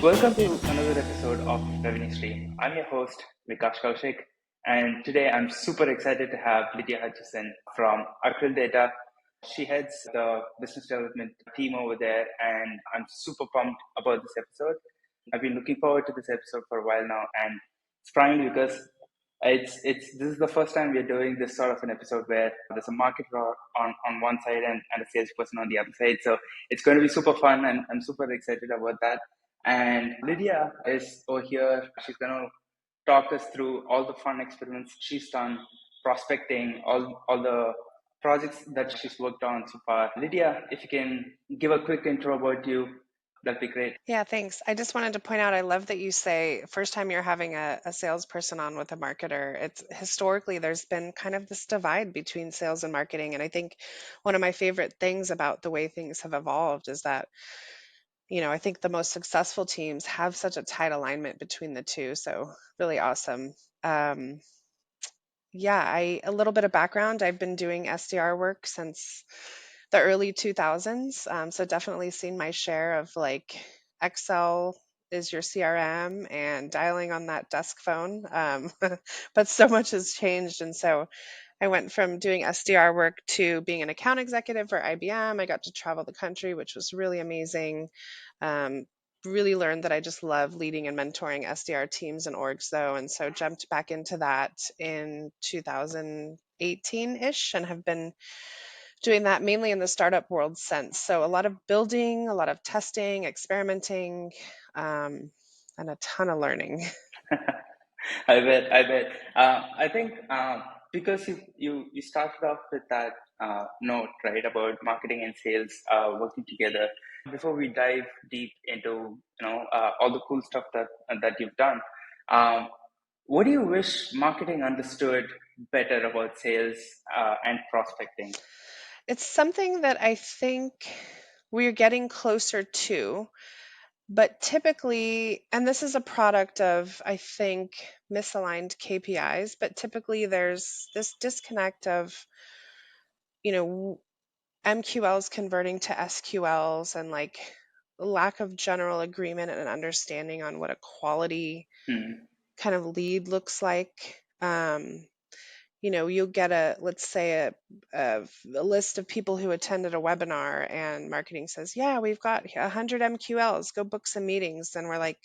Welcome to another episode of Revenue Stream. I'm your host, Vikash Kaushik, and today I'm super excited to have Lydia Hutchison from Acryl Data. She heads the business development team over there, and I'm super pumped about this episode. I've been looking forward to this episode for a while now, and it's primarily because it's this is the first time we're doing this sort of an episode where there's a marketer on one side and a salesperson on the other side. So it's going to be super fun, and I'm super excited about that. And Lydia is over here. She's going to talk us through all the fun experiments she's done, prospecting, all the projects that she's worked on so far. Lydia, if you can give a quick intro about you, that'd be great. Yeah, thanks. I just wanted to point out, I love that you say first time you're having a salesperson on with a marketer. It's historically there's been kind of this divide between sales and marketing. And I think one of my favorite things about the way things have evolved is that, I think the most successful teams have such a tight alignment between the two. So really awesome. Um, yeah, a little bit of background. I've been doing SDR work since the early 2000s. So definitely seen my share of like Excel is your CRM and dialing on that desk phone. But so much has changed. And so I went from doing SDR work to being an account executive for IBM. I got to travel the country, which was really amazing. Um, really learned that I just love leading and mentoring SDR teams and orgs though. And so jumped back into that in 2018-ish and have been doing that mainly in the startup world since. So a lot of building, a lot of testing, experimenting, and a ton of learning. I bet. I think because you started off with that note, right, about marketing and sales working together. Before we dive deep into all the cool stuff that you've done, um, what do you wish marketing understood better about sales and prospecting? It's something that I think we're getting closer to, but typically, and this is a product of, I think, misaligned KPIs, but typically there's this disconnect of, you know, MQLs converting to SQLs and like lack of general agreement and understanding on what a quality Hmm. kind of lead looks like. You'll get let's say a list of people who attended a webinar and marketing says, yeah, we've got 100 MQLs, go book some meetings. And we're like,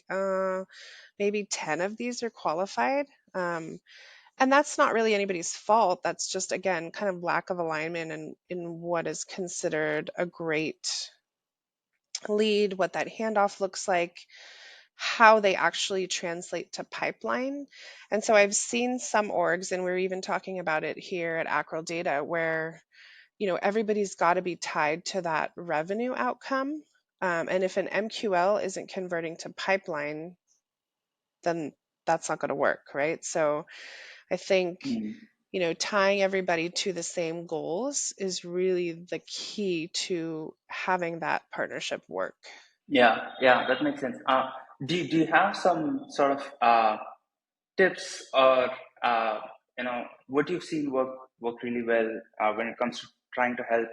maybe 10 of these are qualified. And that's not really anybody's fault. That's just, again, kind of lack of alignment in what is considered a great lead, what that handoff looks like, how they actually translate to pipeline. And so I've seen some orgs, and we're even talking about it here at Acryl Data, where everybody's got to be tied to that revenue outcome. And if an MQL isn't converting to pipeline, then that's not going to work, right? So I think Hmm. tying everybody to the same goals is really the key to having that partnership work. Yeah, that makes sense. Do you have some sort of tips or what you've seen work really well when it comes to trying to help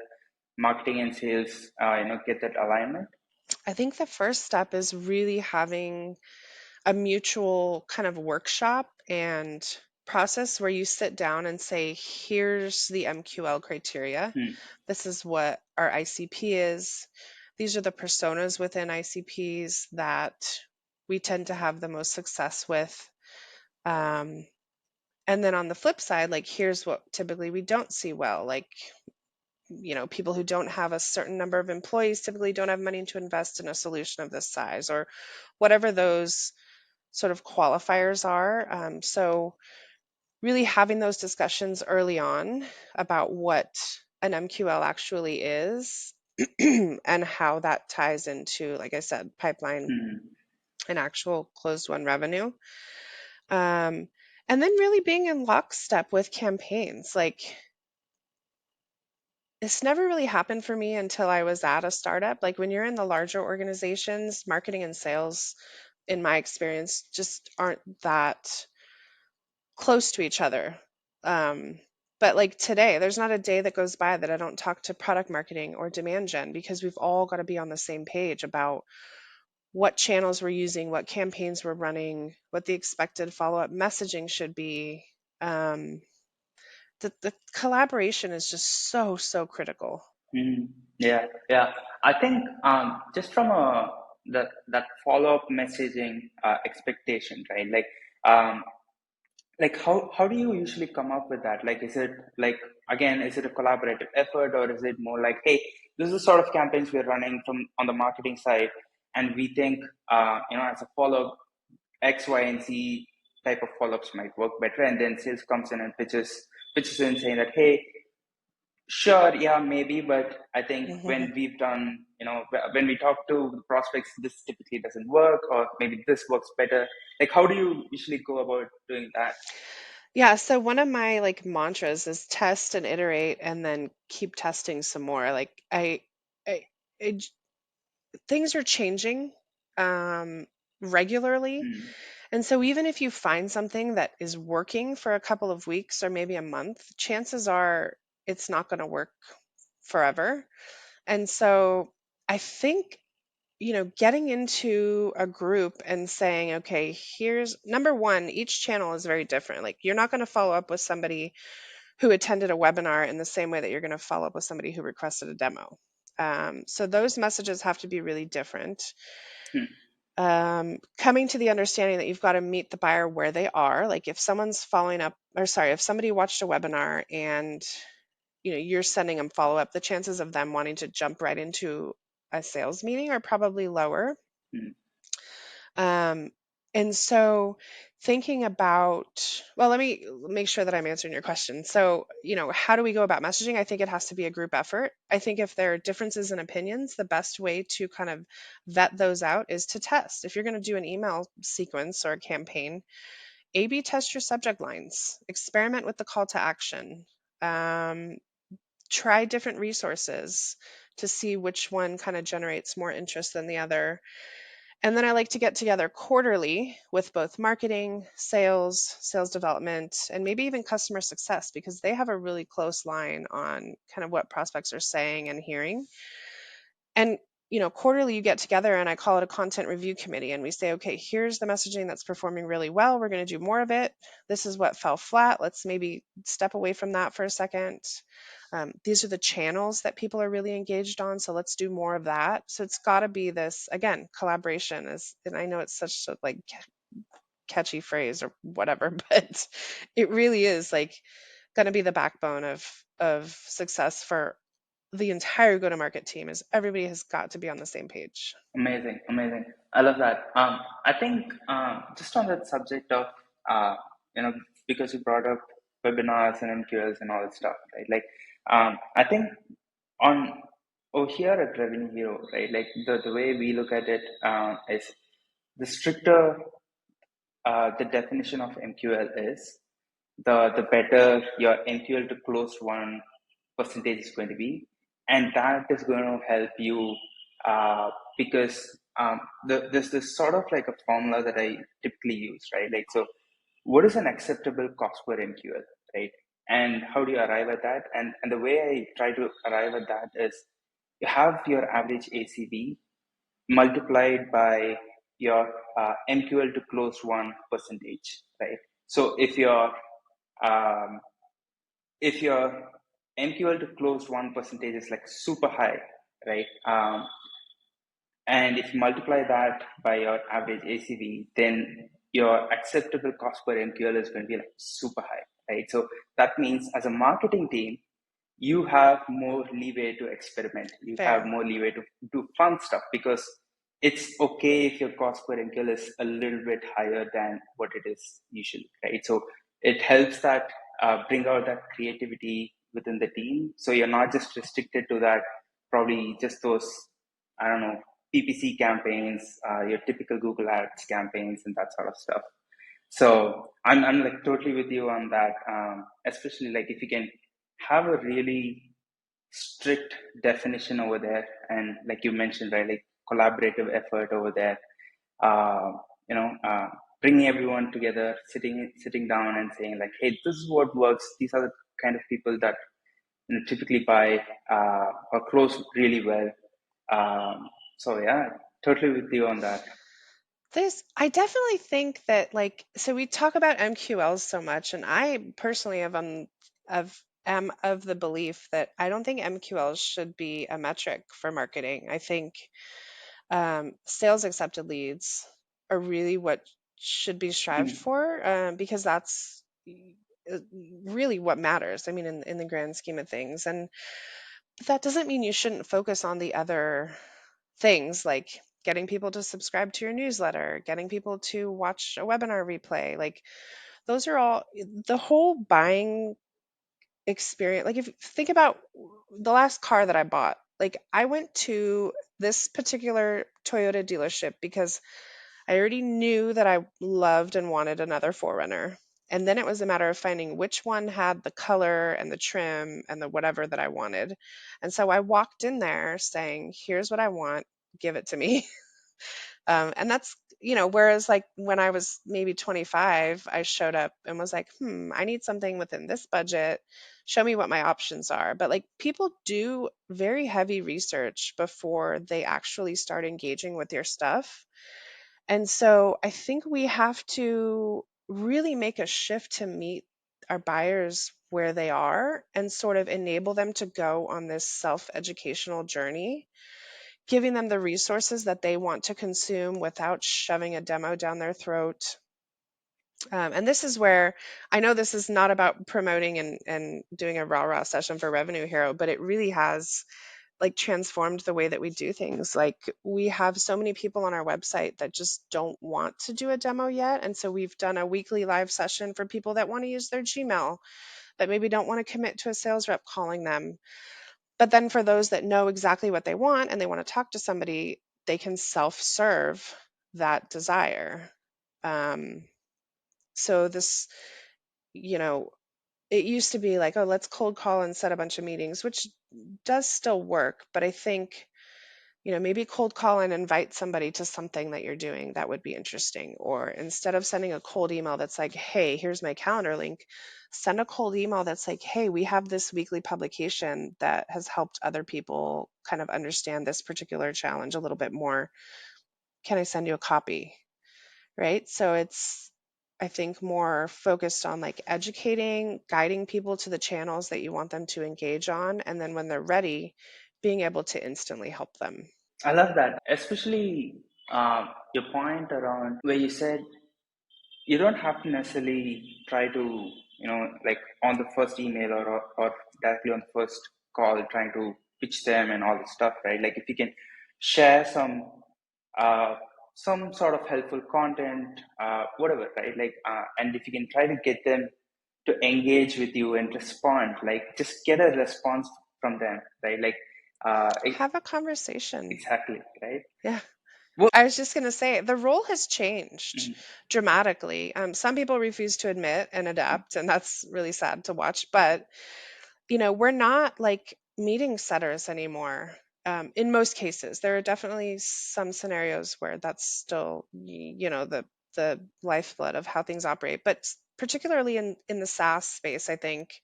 marketing and sales get that alignment? I think the first step is really having a mutual kind of workshop and process where you sit down and say, here's the MQL criteria. Hmm. This is what our ICP is. These are the personas within ICPs that we tend to have the most success with. Um, and then on the flip side, like here's what typically we don't see well, like people who don't have a certain number of employees typically don't have money to invest in a solution of this size, or whatever those sort of qualifiers are. So really having those discussions early on about what an MQL actually is and how that ties into, like I said, pipeline Hmm. and actual closed won revenue. Um, and then really being in lockstep with campaigns. Like this never really happened for me until I was at a startup. Like when you're in the larger organizations, marketing and sales, in my experience, just aren't that close to each other. Um, but like today, there's not a day that goes by that I don't talk to product marketing or demand gen because we've all got to be on the same page about what channels we're using, what campaigns we're running, what the expected follow-up messaging should be. Um, the collaboration is just so critical. Mhm. Yeah, yeah. I think just from a that follow up messaging expectation, right? Um, like how do you usually come up with that? Like, is it like again, is it a collaborative effort, or is it more like, hey, this is the sort of campaigns we're running from on the marketing side, and we think as a follow up X, Y, and Z type of follow ups might work better, and then sales comes in and pitches in saying that, hey, sure, yeah, maybe, but I think when we've done, when we talk to the prospects, this typically doesn't work, or maybe this works better. Like, how do you usually go about doing that? Yeah, so one of my like mantras is test and iterate and then keep testing some more. Like I, I j- things are changing regularly. Mm, And so even if you find something that is working for a couple of weeks or maybe a month, chances are it's not going to work forever. And so I think, getting into a group and saying, okay, here's number one, each channel is very different. Like you're not going to follow up with somebody who attended a webinar in the same way that you're going to follow up with somebody who requested a demo. So those messages have to be really different. mm, Coming to the understanding that you've got to meet the buyer where they are. Like if someone's following up, or sorry, if somebody watched a webinar and you're sending them follow up, the chances of them wanting to jump right into a sales meeting are probably lower. mm. Um, and so thinking about, well, let me make sure that I'm answering your question. So, how do we go about messaging? I think it has to be a group effort. I think if there are differences in opinions, the best way to kind of vet those out is to test. If you're going to do an email sequence or a campaign, A/B test your subject lines, experiment with the call to action, um, try different resources to see which one kind of generates more interest than the other. And then I like to get together quarterly with both marketing, sales development, and maybe even customer success because they have a really close line on kind of what prospects are saying and hearing. And quarterly you get together and I call it a content review committee and we say, okay, here's the messaging that's performing really well. We're going to do more of it. This is what fell flat. Let's maybe step away from that for a second. These are the channels that people are really engaged on, so let's do more of that. So it's got to be this again, collaboration is, and I know it's such a like catchy phrase or whatever, but it really is like going to be the backbone of success for the entire go-to-market team is everybody has got to be on the same page. Amazing, amazing. I love that. I think just on that subject of, uh, you know, because you brought up webinars and MQLs and all that stuff, right? Like, I think on over here at Revenue Hero, right? Like the way we look at it is the stricter the definition of MQL is, the better your MQL to close one percentage is going to be, and that is going to help you because there's this sort of like a formula that I typically use, right? Like, so what is an acceptable cost per MQL, right? And how do you arrive at that? And the way I try to arrive at that is you have your average ACV multiplied by your MQL to close one percentage, right? So um, if your MQL to close one percentage is like super high, right? And if you multiply that by your average ACV, then your acceptable cost per MQL is going to be like super high, right? So that means as a marketing team, you have more leeway to experiment. You have Fair. more leeway to do fun stuff because it's okay if your cost per MQL is a little bit higher than what it is usually, right? So it helps that bring out that creativity within the team. So you're not just restricted to that, probably just those, I don't know, PPC campaigns, your typical Google Ads campaigns, and that sort of stuff. So I'm like totally with you on that. Especially like if you can have a really strict definition over there, and like you mentioned, right, like collaborative effort over there. Uh, you know, bringing everyone together, sitting down and saying like, hey, this is what works. These are the kind of people that typically buy or close really well. Um, so yeah, Totally with you on that. I definitely think that so we talk about MQLs so much, and I personally am of the belief that I don't think MQLs should be a metric for marketing. I think sales accepted leads are really what should be strived Mhm. for, because that's uh, really what matters. I mean, in the grand scheme of things, and but that doesn't mean you shouldn't focus on the other things like getting people to subscribe to your newsletter, getting people to watch a webinar replay. Like those are all the whole buying experience. Like if you think about the last car that I bought, like I went to this particular Toyota dealership because I already knew that I loved and wanted another Forerunner. And then it was a matter of finding which one had the color and the trim and the whatever that I wanted. And so I walked in there saying, here's what I want, give it to me. And that's, whereas like when I was maybe 25, I showed up and was like, I need something within this budget. Show me what my options are. But like people do very heavy research before they actually start engaging with your stuff. And so I think we have to really make a shift to meet our buyers where they are and sort of enable them to go on this self educational journey, giving them the resources that they want to consume without shoving a demo down their throat. And this is where I know this is not about promoting and doing a rah-rah session for Revenue Hero, but it really has like transformed the way that we do things. Like we have so many people on our website that just don't want to do a demo yet. And so we've done a weekly live session for people that want to use their Gmail, that maybe don't want to commit to a sales rep calling them. But then for those that know exactly what they want and they want to talk to somebody, they can self-serve that desire. Um, so this, you know, it used to be like, oh, let's cold call and set a bunch of meetings, which does still work. But I think, maybe cold call and invite somebody to something that you're doing. That would be interesting. Or instead of sending a cold email that's like, hey, here's my calendar link, send a cold email that's like, hey, we have this weekly publication that has helped other people kind of understand this particular challenge a little bit more. Can I send you a copy? Right. So it's, I think, more focused on like educating, guiding people to the channels that you want them to engage on. And then when they're ready, being able to instantly help them. I love that, especially your point around where you said you don't have to necessarily try to, like on the first email or directly on the first call, trying to pitch them and all this stuff, right? Like if you can share uh, some sort of helpful content, whatever, right? Like, and if you can try to get them to engage with you and respond, like just get a response from them, right? Like, Have a conversation. exactly, right? Yeah. What? I was just going to say the role has changed Mhm. dramatically. Some people refuse to admit and adapt, and that's really sad to watch. But, we're not like meeting setters anymore. In most cases, there are definitely some scenarios where that's still, the lifeblood of how things operate. But particularly in the SaaS space, I think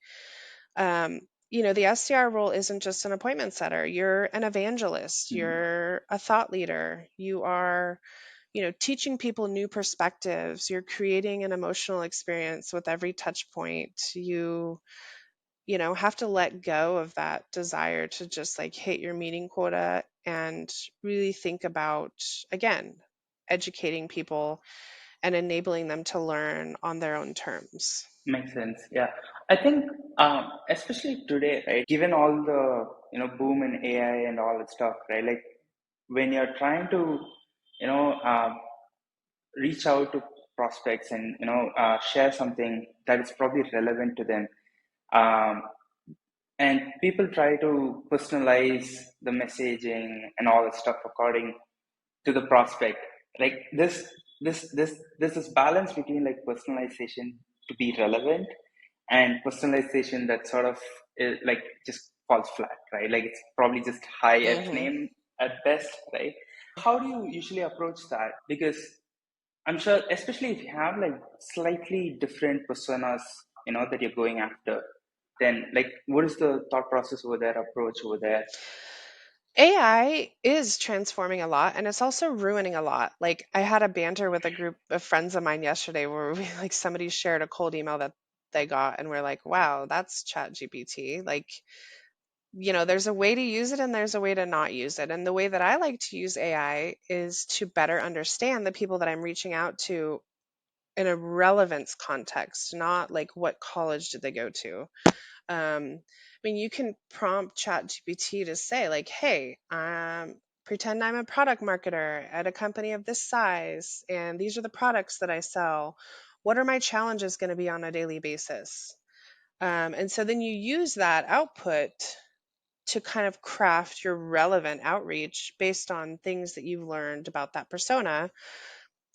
um, the SDR role isn't just an appointment setter. You're an evangelist. Mhm. You're a thought leader. You are, teaching people new perspectives. You're creating an emotional experience with every touch point. You have to let go of that desire to just like hit your meeting quota and really think about, again, educating people and enabling them to learn on their own terms. Makes sense. Yeah, I think especially today, right? Given all the boom in AI and all that stuff, right? Like when you're trying to you know reach out to prospects and share something that is probably relevant to them, um, and people try to personalize the messaging and all that stuff according to the prospect. Like this is balance between like personalization to be relevant and personalization that sort of like just falls flat, right? Like it's probably just high F Hmm. name at best, right? How do you usually approach that? Because I'm sure, especially if you have like slightly different personas, that you're going after, then like what is the thought process over there, approach over there? AI is transforming a lot and it's also ruining a lot. Like I had a banter with a group of friends of mine yesterday where we like somebody shared a cold email that they got and we're like, wow, that's chat GPT. Like, there's a way to use it and there's a way to not use it. And the way that I like to use AI is to better understand the people that I'm reaching out to in a relevance context, not like what college did they go to. I mean, you can prompt ChatGPT to say, like, hey, pretend I'm a product marketer at a company of this size, and these are the products that I sell. What are my challenges going to be on a daily basis? And so then you use that output to kind of craft your relevant outreach based on things that you've learned about that persona.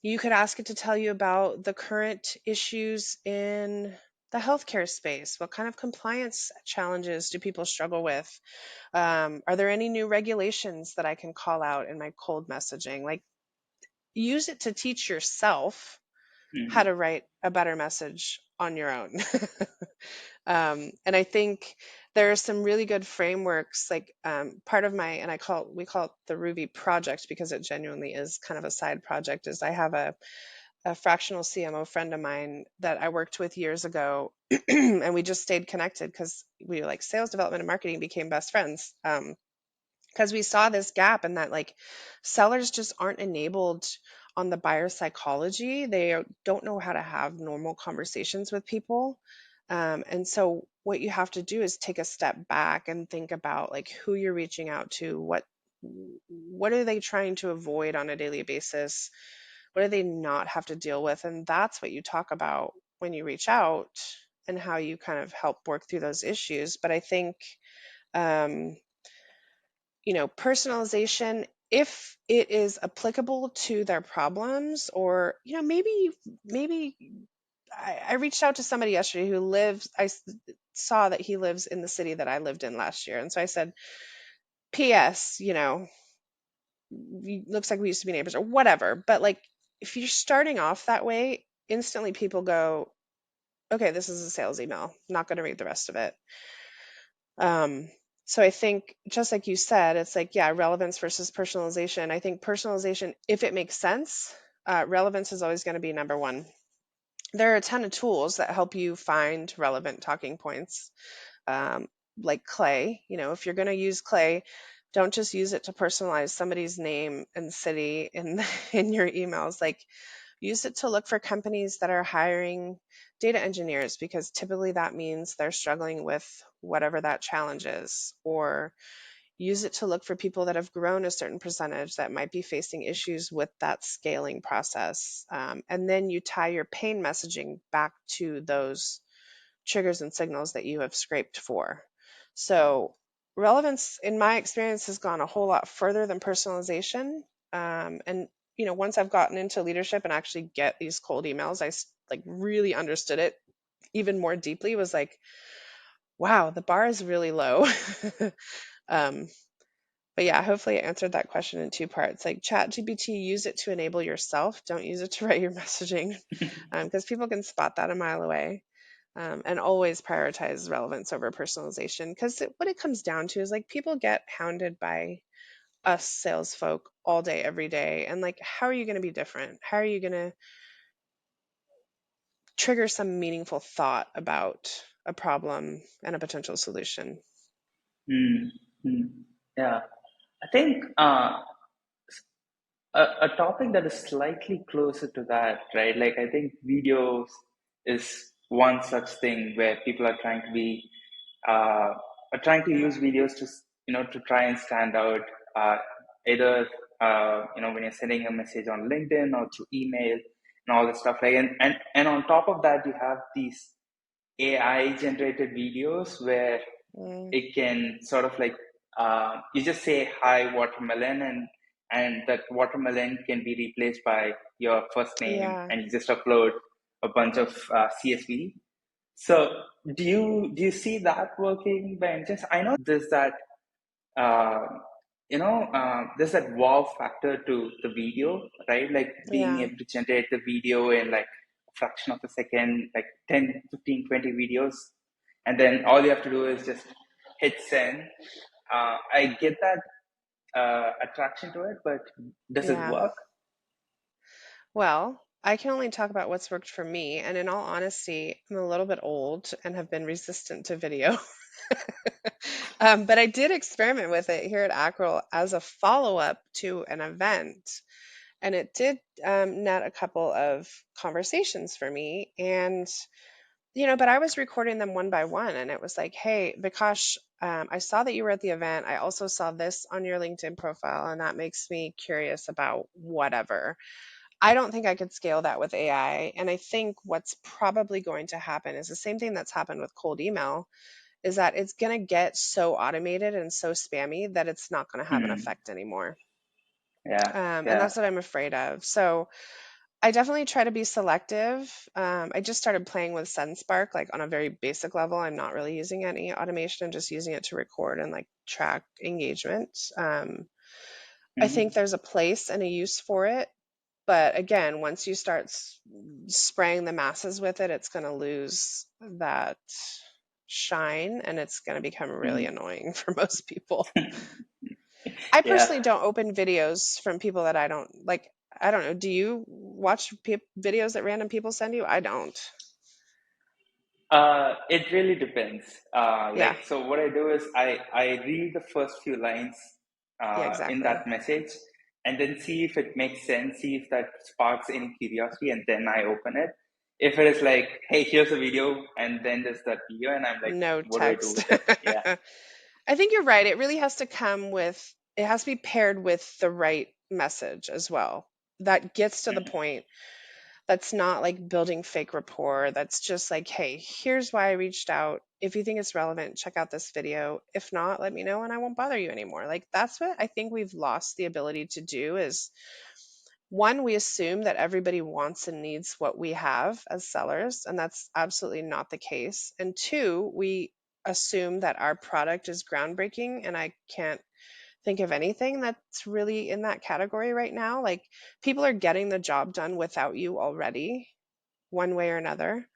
You could ask it to tell you about the current issues in the healthcare space. What kind of compliance challenges do people struggle with? Are there any new regulations that I can call out in my cold messaging? Like, use it to teach yourself how Mhm. to write a better message on your own. And I think there are some really good frameworks. Like part of my, and we call it the Ruby project because it genuinely is kind of a side project. Is I have a fractional CMO friend of mine that I worked with years ago, and we just stayed connected because we like sales development and marketing became best friends. Because we saw this gap in that like sellers just aren't enabled on the buyer psychology. They don't know how to have normal conversations with people. And so what you have to do is take a step back and think about like who you're reaching out to, what are they trying to avoid on a daily basis, what do they not have to deal with, and that's what you talk about when you reach out and how you kind of help work through those issues. But I think um, personalization, if it is applicable to their problems, or maybe I reached out to somebody yesterday who lives, saw that he lives in the city that I lived in last year, and so I said, ps, looks like we used to be neighbors or whatever. But like, if you're starting off that way, instantly people go, okay, this is a sales email, not going to read the rest of it. Um, so I think just like you said, it's like, yeah, relevance versus personalization. I think personalization, if it makes sense, relevance is always going to be number one. There are a ton of tools that help you find relevant talking points, um, like Clay. If you're going to use Clay, don't just use it to personalize somebody's name and city in in your emails. Like, use it to look for companies that are hiring data engineers because typically that means they're struggling with whatever that challenge is. Or use it to look for people that have grown a certain percentage that might be facing issues with that scaling process. And then you tie your pain messaging back to those triggers and signals that you have scraped for. So, relevance, in my experience, has gone a whole lot further than personalization. And once I've gotten into leadership and actually get these cold emails, like really understood it even more deeply. Was like, wow, the bar is really low. um, but yeah, hopefully I answered that question in two parts. Like, ChatGPT, use it to enable yourself. Don't use it to write your messaging, because people can spot that a mile away. And always prioritize relevance over personalization, because what it comes down to is like people get hounded by us sales folk all day, every day. And like, how are you going to be different? How are you going to trigger some meaningful thought about a problem and a potential solution? Mm-hmm. Yeah, I think a topic that is slightly closer to that, right? Like, I think videos is one such thing where people are trying to be, are trying to use videos to, to try and stand out, uh, either, when you're sending a message on LinkedIn or through email and all this stuff. Like, and on top of that, you have these AI generated videos where Mm, it can sort of like you just say hi watermelon, and that watermelon can be replaced by your first name, yeah. and you just upload a bunch of CSV. So do you see that working by any chance? I know there's that uh, there's that wow factor to the video, right? Like being Yeah. able to generate the video in like a fraction of a second, like 10, 15, 20 videos. And then all you have to do is just hit send. I get that attraction to it, but does it Yeah. work? Well, I can only talk about what's worked for me. And in all honesty, I'm a little bit old and have been resistant to video. But I did experiment with it here at Acryl as a follow up to an event. And it did net a couple of conversations for me. And, but I was recording them one by one. And it was like, hey, Vikash, I saw that you were at the event. I also saw this on your LinkedIn profile, and that makes me curious about whatever. I don't think I could scale that with AI. And I think what's probably going to happen is the same thing that's happened with cold email, is that it's going to get so automated and so spammy that it's not going to have an Hmm. effect anymore. Yeah, And yeah. that's what I'm afraid of. So I definitely try to be selective. I just started playing with SendSpark, like on a very basic level. I'm not really using any automation. I'm just using it to record and like track engagement. I think Hmm. there's a place and a use for it. But again, once you start spraying the masses with it, it's going to lose that shine and it's going to become really Hmm. annoying for most people. I Yeah. personally don't open videos from people that I don't like. I don't know. Do you watch videos that random people send you? I don't. It really depends. Yeah. So what I do is I read the first few lines Yeah, in exactly. that message, and then see if it makes sense, see if that sparks any curiosity, and then I open it. If it is like, hey, here's a video, and then there's that video, and I'm like, No what do I do text. with it? Yeah. I think you're right. It really has to it has to be paired with the right message as well. That gets to the Mhm. point. That's not like building fake rapport. That's just like, hey, here's why I reached out. If you think it's relevant, check out this video. If not, let me know and I won't bother you anymore. Like that's what I think we've lost the ability to do is one, we assume that everybody wants and needs what we have as sellers, and that's absolutely not the case. And two, we assume that our product is groundbreaking, and I can't think of anything that's really in that category right now. Like people are getting the job done without you already, one way or another.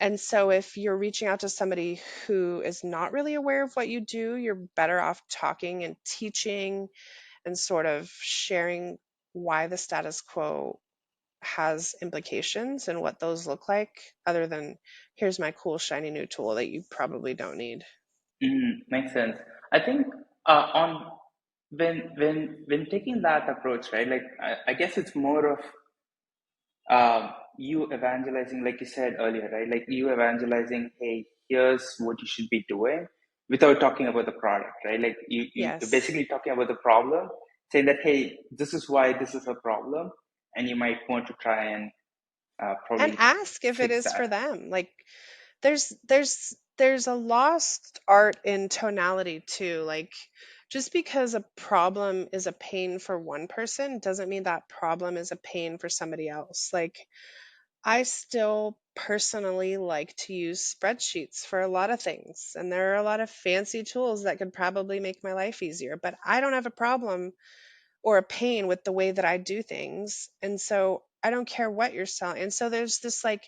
And so if you're reaching out to somebody who is not really aware of what you do, you're better off talking and teaching and sort of sharing why the status quo has implications and what those look like, other than here's my cool shiny new tool that you probably don't need. Makes sense. I think on when taking that approach, right? Like I guess it's more of you evangelizing, like you said earlier, right? Like you evangelizing, hey, here's what you should be doing without talking about the product, right? Like you're Yes. basically talking about the problem, saying that, hey, this is why this is a problem, and you might want to try and And probably ask if it fix is that. for them. Like there's a lost art in tonality too. Like just because a problem is a pain for one person doesn't mean that problem is a pain for somebody else. Like I still personally like to use spreadsheets for a lot of things, and there are a lot of fancy tools that could probably make my life easier, but I don't have a problem or a pain with the way that I do things. And so I don't care what you're selling. And so there's this like,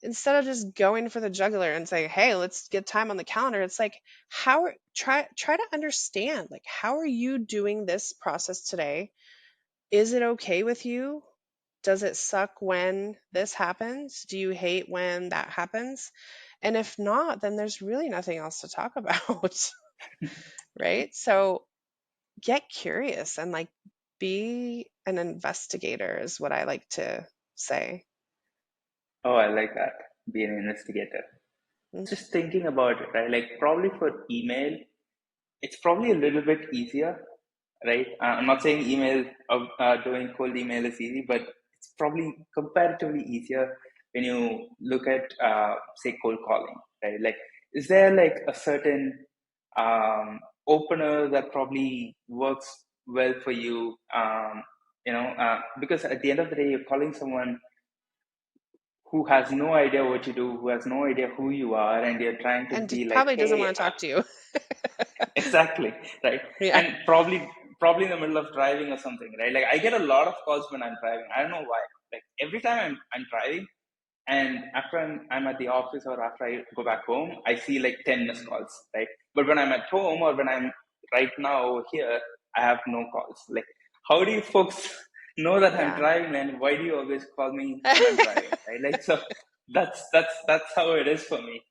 instead of just going for the jugular and saying, "Hey, let's get time on the calendar," it's like, try to understand, like, how are you doing this process today? Is it okay with you? Does it suck when this happens? Do you hate when that happens? And if not, then there's really nothing else to talk about, right? So get curious and like be an investigator is what I like to say. Oh, I like that. Be an investigator. Mm. Just thinking about it, right? Like probably for email, it's probably a little bit easier, right? I'm not saying email of doing cold email is easy, but it's probably comparatively easier when you look at say cold calling, right? Like, is there like a certain opener that probably works well for you? Because at the end of the day, you're calling someone who has no idea what you do, who has no idea who you are, and you're trying to And be like, probably doesn't hey, want to talk to you. exactly, right? Yeah. And probably in the middle of driving or something, right? Like I get a lot of calls when I'm driving. I don't know why. Like every time I'm driving, and after I'm at the office or after I go back home, I see like 10 missed calls, right? But when I'm at home or when I'm right now over here, I have no calls. Like, how do you folks know that I'm Yeah. driving, and why do you always call me when I'm driving, right? Like, so that's how it is for me.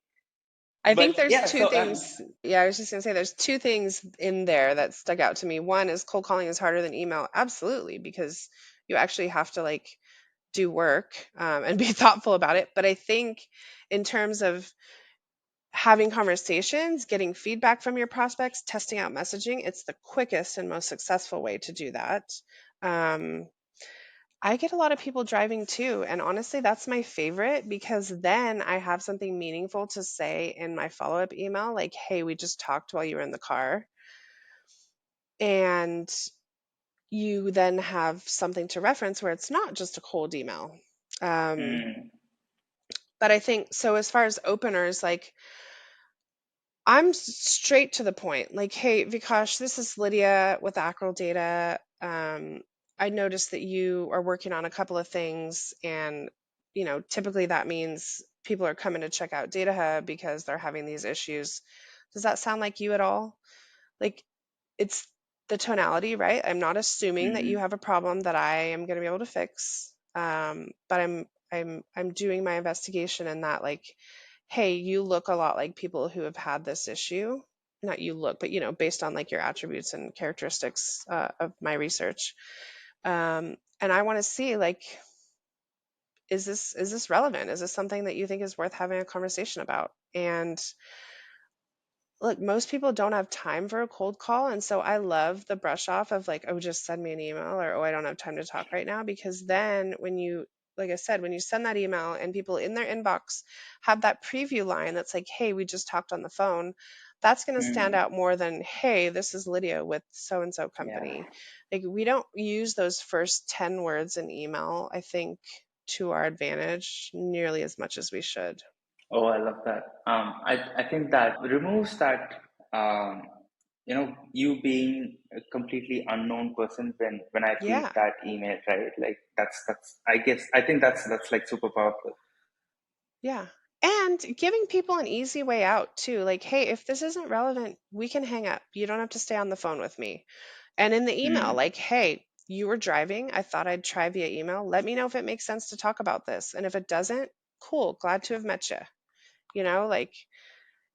I But think there's yeah, two so things. Yeah, I was just gonna say there's two things in there that stuck out to me. One is cold calling is harder than email. Absolutely, because you actually have to like do work and be thoughtful about it. But I think in terms of having conversations, getting feedback from your prospects, testing out messaging, it's the quickest and most successful way to do that. Um, I get a lot of people driving too. And honestly, that's my favorite because then I have something meaningful to say in my follow up email, like, hey, we just talked while you were in the car. And you then have something to reference where it's not just a cold email. Um, mm, but I think so, as far as openers, like, I'm straight to the point. Like, hey, Vikash, this is Lydia with Acryl Data. I noticed that you are working on a couple of things, and typically that means people are coming to check out Data Hub because they're having these issues. Does that sound like you at all? Like, it's the tonality, right? I'm not assuming that you mm, have a problem that I am going to be able to fix. But I'm doing my investigation in that, like, hey, you look a lot like people who have had this issue. Not you look, but based on like your attributes and characteristics of my research. And I want to see, like, is this relevant? Is this something that you think is worth having a conversation about? And look, most people don't have time for a cold call. And so I love the brush off of like, oh, just send me an email, or, oh, I don't have time to talk right now. Because then when you, like I said, when you send that email and people in their inbox have that preview line that's like, hey, we just talked on the phone, that's going to stand mm, out more than, hey, this is Lydia with so and so yeah. company. Like, we don't use those first 10 words in email, I think, to our advantage nearly as much as we should. Oh, I love that. I think that removes that, you being a completely unknown person when I read Yeah. that email, right? Like I guess I think that's like super powerful. Yeah. And giving people an easy way out too. Like, hey, if this isn't relevant, we can hang up. You don't have to stay on the phone with me. And in the email, Mm, like, hey, you were driving. I thought I'd try via email. Let me know if it makes sense to talk about this. And if it doesn't, cool. Glad to have met you. Like,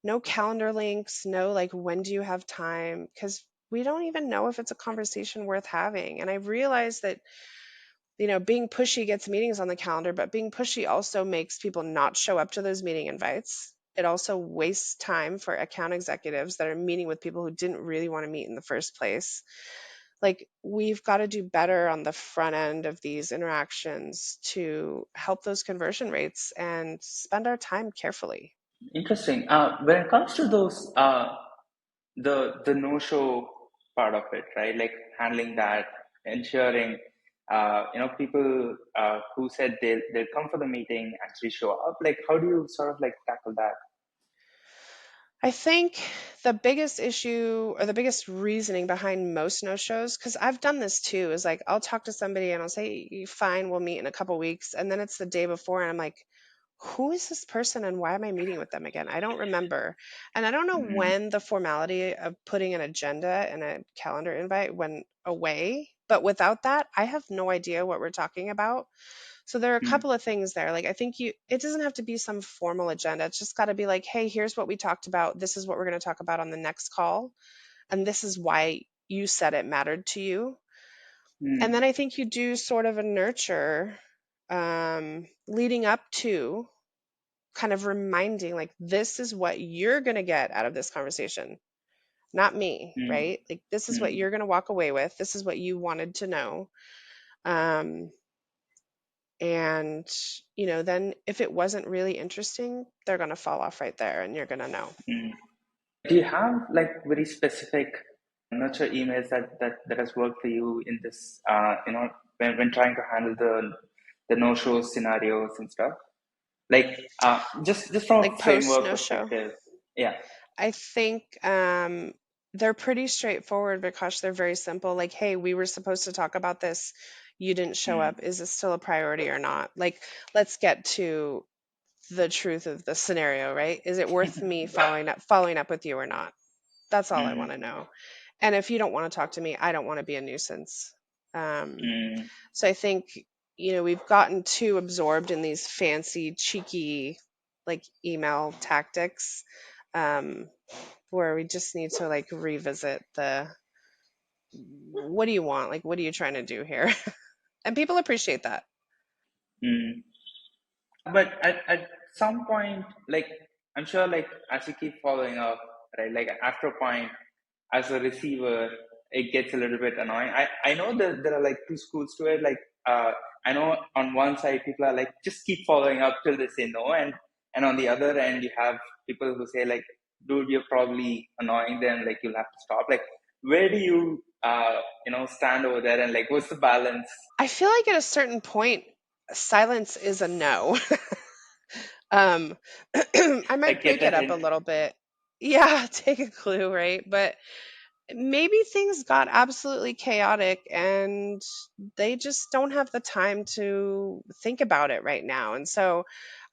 no calendar links, no, like, when do you have time? Because we don't even know if it's a conversation worth having. And I realize that being pushy gets meetings on the calendar, but being pushy also makes people not show up to those meeting invites. It also wastes time for account executives that are meeting with people who didn't really want to meet in the first place. Like, we've got to do better on the front end of these interactions to help those conversion rates and spend our time carefully. interesting. When it comes to those the no show part of it, right? Like handling that, ensuring people who said they'll come for the meeting actually show up. Like, how do you sort of like tackle that? I think the biggest issue or the biggest reasoning behind most no shows, because I've done this too, is like I'll talk to somebody and I'll say, fine, we'll meet in a couple weeks. And then it's the day before and I'm like, who is this person and why am I meeting with them again? I don't remember. And I don't know Mm, when the formality of putting an agenda and a calendar invite went away. But without that, I have no idea what we're talking about. So there are a mm, couple of things there. Like, I think it doesn't have to be some formal agenda. It's just got to be like, hey, here's what we talked about. This is what we're going to talk about on the next call. And this is why you said it mattered to you. And then mm, I think you do sort of a nurture leading up to kind of reminding, like, this is what you're going to get out of this conversation, not me, mm, right? Like, this is what mm, you're going to walk away with. This is what you wanted to know. Um, And, then if it wasn't really interesting, they're going to fall off right there and you're going to know. mm. Do you have like very specific nurture emails that has worked for you in this, when trying to handle the no show scenarios and stuff? Like, just from a Like, post framework no show. perspective, yeah. I think they're pretty straightforward because they're very simple. Like, hey, we were supposed to talk about this. You didn't show Mm, up. Is this still a priority or not? Like, let's get to the truth of the scenario, right? Is it worth me following up with you or not? That's all I want to mm, know. And if you don't want to talk to me, I don't want to be a nuisance. Um, Mm, so I think, we've gotten too absorbed in these fancy, cheeky, like email tactics, um, where we just need to like revisit the what do you want? Like, what are you trying to do here? And people appreciate that. mm. But at some point, like I'm sure, like as you keep following up, right? Like after a point, as a receiver, it gets a little bit annoying. I know that there are like two schools to it. Like I know on one side people are like just keep following up till they say no, and on the other end you have people who say like, dude, you're probably annoying them. Like you'll have to stop. Like where do you stand over there, and like what's the balance? I feel like at a certain point, silence is a no. um, I might Like get break a it up a hint. little bit. Yeah, take a clue, right? But maybe things got absolutely chaotic and they just don't have the time to think about it right now. And so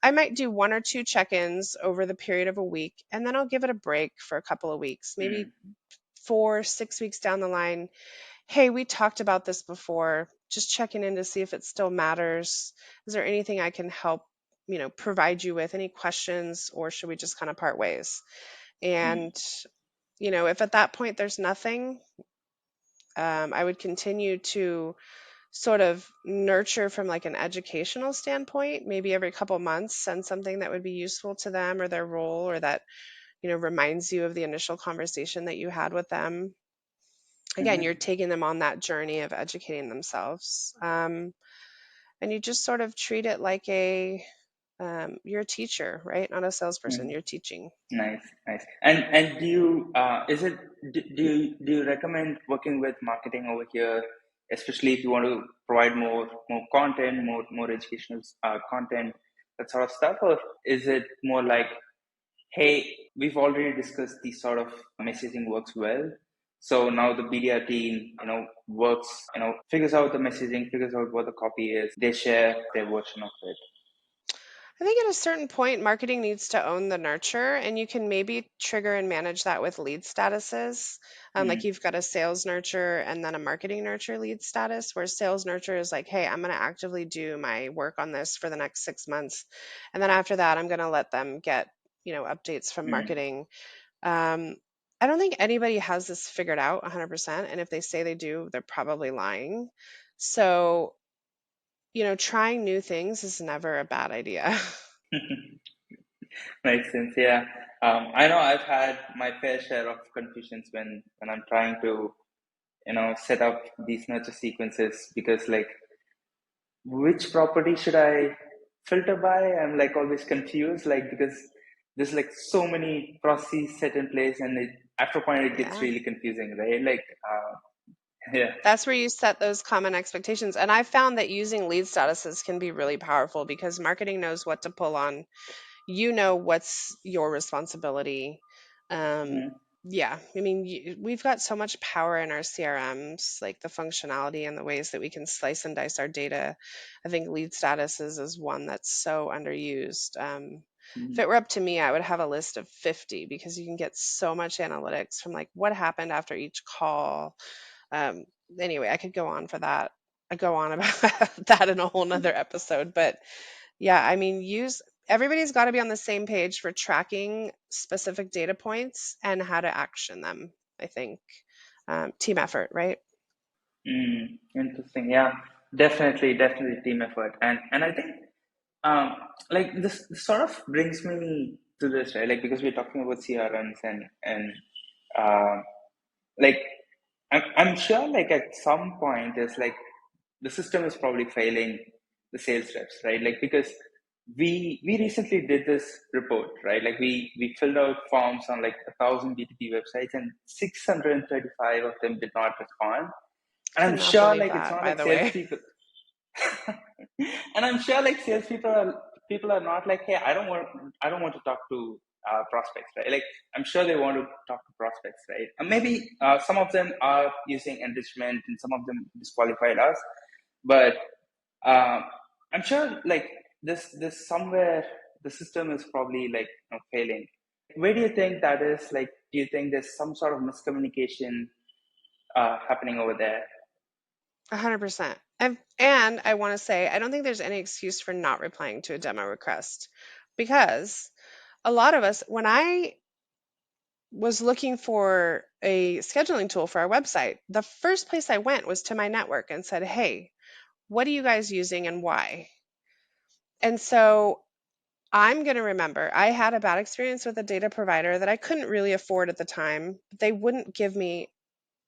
I might do one or two check ins over the period of a week, and then I'll give it a break for a couple of weeks, maybe Mm, 4, 6 weeks down the line. Hey, we talked about this before, just checking in to see if it still matters. Is there anything I can help? Provide you with any questions, or should we just kind of part ways? mm, And if at that point there's nothing, I would continue to sort of nurture from like an educational standpoint. Maybe every couple months, send something that would be useful to them or their role, or that reminds you of the initial conversation that you had with them. Again, you're mm-hmm, taking them on that journey of educating themselves, and you just sort of treat it like you're a teacher, right? Not a salesperson. mm. You're teaching. Nice, nice. And do you is it do you recommend working with marketing over here, especially if you want to provide more content, more educational content, that sort of stuff, or is it more like, hey, we've already discussed these sort of messaging works well, so now the BDR team, works, figures out the messaging, figures out what the copy is, they share their version of it. I think at a certain point, marketing needs to own the nurture, and you can maybe trigger and manage that with lead statuses. Like Mm, you've got a sales nurture and then a marketing nurture lead status, where sales nurture is like, hey, I'm going to actively do my work on this for the next 6 months. And then after that, I'm going to let them get, updates from mm, marketing. Um, I don't think anybody has this figured out 100%. And if they say they do, they're probably lying. So, trying new things is never a bad idea. Makes sense. Yeah. I know I've had my fair share of confusions when I'm trying to, set up these nurture sequences, because like which property should I filter by? I'm like always confused, like because there's like so many processes set in place, and after a point it gets Yeah. really confusing, right? Like, yeah. That's where you set those common expectations. And I found that using lead statuses can be really powerful because marketing knows what to pull on. What's your responsibility. Um, Mm, yeah, I mean, we've got so much power in our CRMs, like the functionality and the ways that we can slice and dice our data. I think lead statuses is one that's so underused. If mm, it were up to me, I would have a list of 50 because you can get so much analytics from like what happened after each call. um, anyway, I could go on for that. I go on about that in a whole nother episode. But yeah, I mean, everybody's got to be on the same page for tracking specific data points and how to action them. I think team effort, right? interesting. Yeah, definitely team effort, and I think um, like this sort of brings me to this, right? Like because we're talking about CRMs and uh, like I'm sure like at some point there's like the system is probably failing the sales reps, right? Like because we recently did this report, right? Like we filled out forms on like 1,000 B2B websites, and 635 of them did not respond. And I'm Cannot sure believe like it's that, not by like the way. salespeople. And I'm sure like salespeople are people are not like, hey, I don't want to talk to prospects, right? Like I'm sure they want to talk to prospects, right? And maybe some of them are using enrichment, and some of them disqualified us, but uh, I'm sure like this somewhere the system is probably like failing. Where do you think that is? Like, do you think there's some sort of miscommunication happening over there. 100%. And I want to say, I don't think there's any excuse for not replying to a demo request because a lot of us, when I was looking for a scheduling tool for our website, the first place I went was to my network and said, hey, what are you guys using and why? And so I'm going to remember I had a bad experience with a data provider that I couldn't really afford at the time. They wouldn't give me,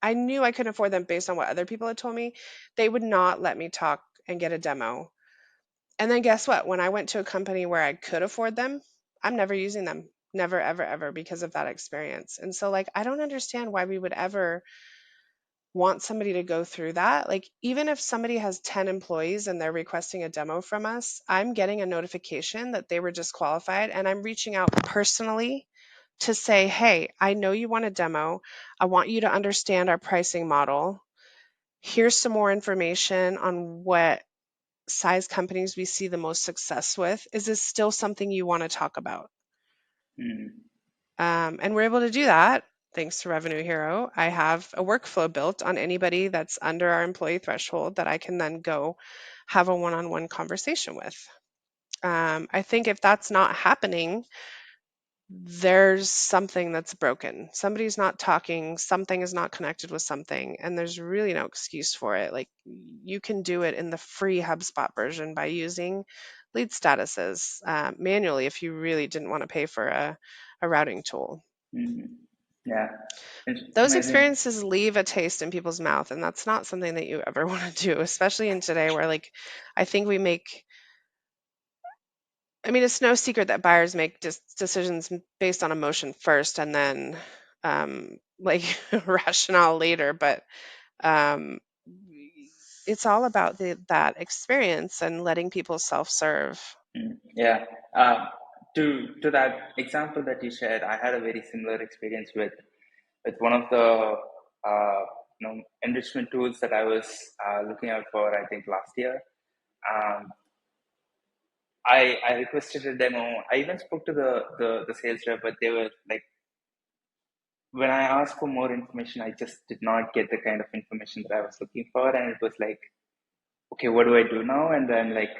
I knew I couldn't afford them based on what other people had told me. They would not let me talk and get a demo. And then guess what? When I went to a company where I could afford them, I'm never using them. Never, ever, ever because of that experience. And so, like, I don't understand why we would ever want somebody to go through that. Like, even if somebody has 10 employees and they're requesting a demo from us, I'm getting a notification that they were disqualified and I'm reaching out personally to say, hey, I know you want a demo. I want you to understand our pricing model. Here's some more information on what size companies we see the most success with. Is this still something you want to talk about? Mm, And we're able to do that thanks to Revenue Hero. I have a workflow built on anybody that's under our employee threshold that I can then go have a one on one conversation with. I think if that's not happening, there's something that's broken. Somebody's not talking, something is not connected with something, and there's really no excuse for it. Like you can do it in the free HubSpot version by using lead statuses manually if you really didn't want to pay for a routing tool. mm, yeah, it's Those amazing. experiences leave a taste in people's mouth, and that's not something that you ever want to do, especially in today where like I think we make I mean, it's no secret that buyers make decisions based on emotion first and then like rationale later. But um, it's all about that experience and letting people self-serve. Yeah. To that example that you shared, I had a very similar experience with one of the enrichment tools that I was looking out for. I think last year, um, I requested a demo. I even spoke to the sales rep, but they were like, when I asked for more information, I just did not get the kind of information that I was looking for, and it was like, okay, what do I do now? And then like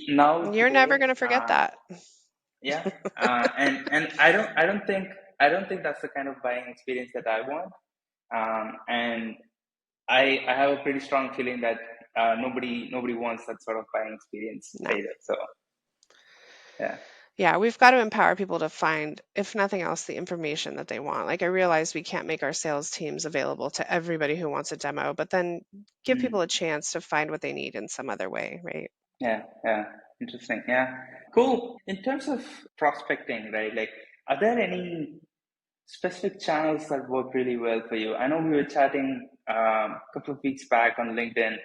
now You're never going today, to forget that. yeah, and I don't think that's the kind of buying experience that I want. And I have a pretty strong feeling that nobody wants that sort of buying experience No. either. So yeah. Yeah, we've got to empower people to find, if nothing else, the information that they want. Like I realize we can't make our sales teams available to everybody who wants a demo, but then give people a Mm. chance to find what they need in some other way, right? Yeah, yeah, interesting. Yeah, cool. In terms of prospecting, right? Like, are there any specific channels that work really well for you? I know we were chatting a couple of weeks back on LinkedIn,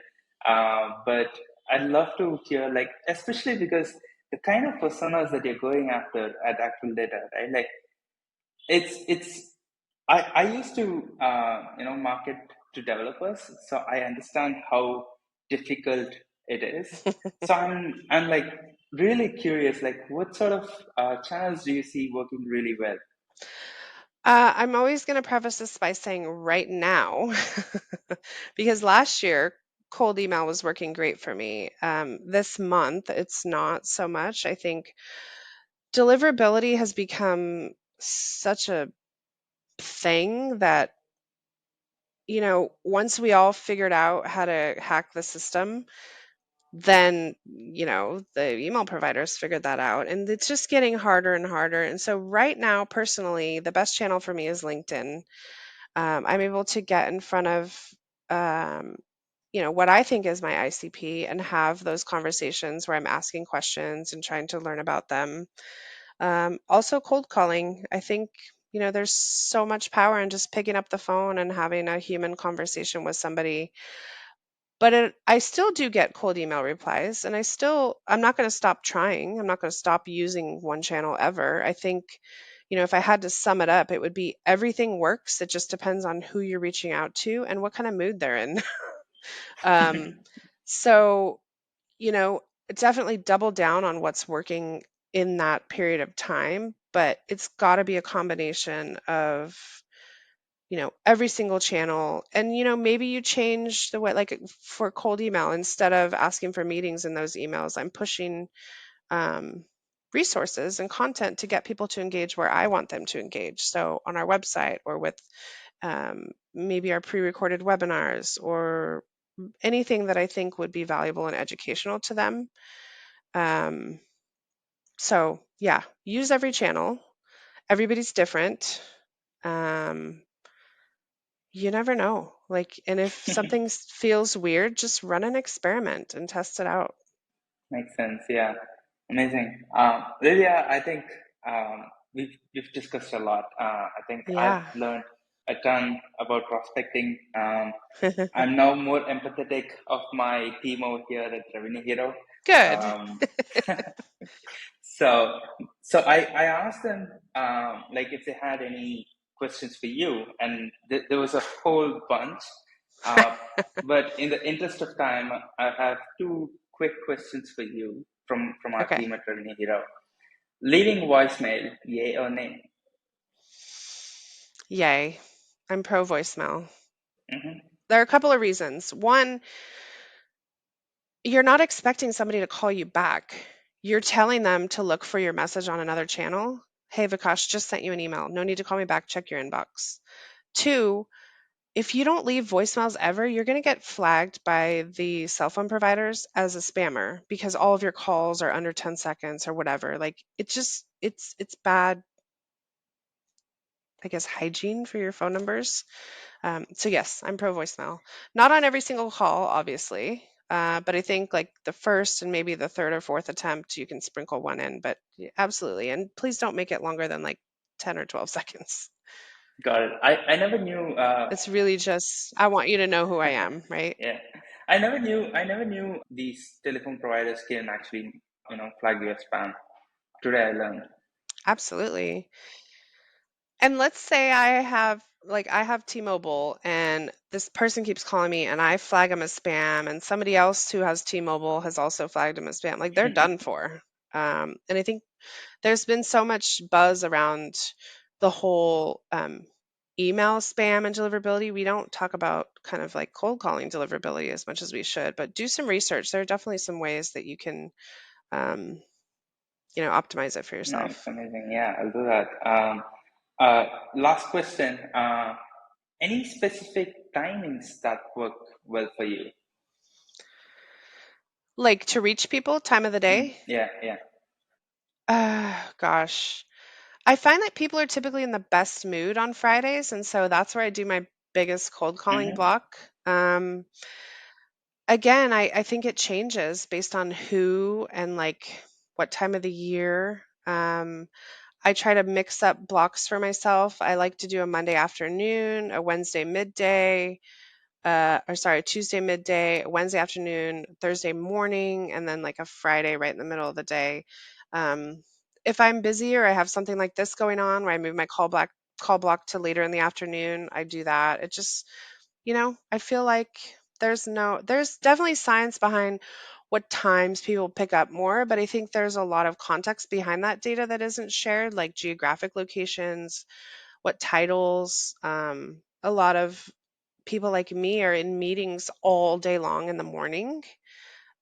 but I'd love to hear, like, especially because the kind of personas that you're going after at Acryl Data, right? Like, it's I used to market to developers, so I understand how difficult it is. So I'm like really curious, like what sort of channels do you see working really well? I'm always going to preface this by saying right now, because last year cold email was working great for me. This month, it's not so much. I think deliverability has become such a thing that, once we all figured out how to hack the system, then, the email providers figured that out. And it's just getting harder and harder. And so, right now, personally, the best channel for me is LinkedIn. I'm able to get in front of, um, what I think is my ICP and have those conversations where I'm asking questions and trying to learn about them. Also, cold calling. I think, there's so much power in just picking up the phone and having a human conversation with somebody. But I still do get cold email replies, and I'm not going to stop trying. I'm not going to stop using one channel ever. I think, if I had to sum it up, it would be everything works. It just depends on who you're reaching out to and what kind of mood they're in. um, so, you know, definitely double down on what's working in that period of time, but it's got to be a combination of, every single channel. And, maybe you change the way, like for cold email, instead of asking for meetings in those emails, I'm pushing um, resources and content to get people to engage where I want them to engage. So on our website, or with maybe our pre-recorded webinars, or anything that I think would be valuable and educational to them. Um, so yeah, use every channel. Everybody's different. Um, you never know. Like, and if something feels weird, just run an experiment and test it out. Makes sense. Yeah, amazing. Lydia, I think we've discussed a lot. I think I've Yeah. learned a ton about prospecting. I'm now more empathetic of my team over here at Revenue Hero. Good. Um, so, so I asked them like if they had any questions for you, and there was a whole bunch. Uh, but in the interest of time, I have two quick questions for you from our Okay. team at Revenue Hero. Leaving voicemail, yay or nay? Yay. I'm pro voicemail. Hmm. There are a couple of reasons. One, you're not expecting somebody to call you back. You're telling them to look for your message on another channel. Hey, Vikash, just sent you an email. No need to call me back. Check your inbox. Two, if you don't leave voicemails ever, you're going to get flagged by the cell phone providers as a spammer because all of your calls are under 10 seconds or whatever. Like, it's bad, I guess, hygiene for your phone numbers. So yes, I'm pro voicemail. Not on every single call, obviously, but I think like the first and maybe the third or fourth attempt, you can sprinkle one in. But yeah, absolutely, and please don't make it longer than like 10 or 12 seconds. Got it. I never knew. It's really just I want you to know who I am, right? Yeah, I never knew these telephone providers can actually flag you as spam. Today I learned. Absolutely. And let's say I have T-Mobile and this person keeps calling me and I flag them as spam, and somebody else who has T-Mobile has also flagged them as spam. Like, they're done for. And I think there's been so much buzz around the whole email spam and deliverability. We don't talk about kind of like cold calling deliverability as much as we should, but do some research. There are definitely some ways that you can, um, optimize it for Nice, yourself. amazing. Yeah, I'll do that. Uh, Last question. Any specific timings that work well for you? Like, to reach people, time of the day. Yeah, yeah. Gosh. I find that people are typically in the best mood on Fridays, and so that's where I do my biggest cold calling Hmm. block. Again, I think it changes based on who and like what time of the year. I try to mix up blocks for myself. I like to do a Monday afternoon, a Wednesday midday, or sorry, Tuesday midday, a Wednesday afternoon, Thursday morning, and then like a Friday right in the middle of the day. Um, if I'm busy or I have something like this going on where I move my call block to later in the afternoon, I do that. It just, I feel like there's definitely science behind what times people pick up more, but I think there's a lot of context behind that data that isn't shared, like geographic locations, what titles. A lot of people like me are in meetings all day long in the morning,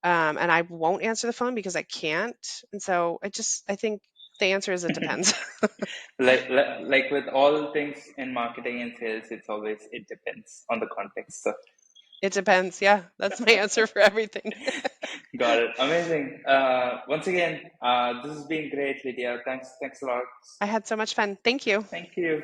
and I won't answer the phone because I can't. And so I think the answer is it depends. Like with all things in marketing and sales, it depends on the context. So It depends. Yeah, that's my answer for everything. got it. Amazing. Once again, this has been great, Lydia. Thanks a lot. I had so much fun. Thank you. Thank you.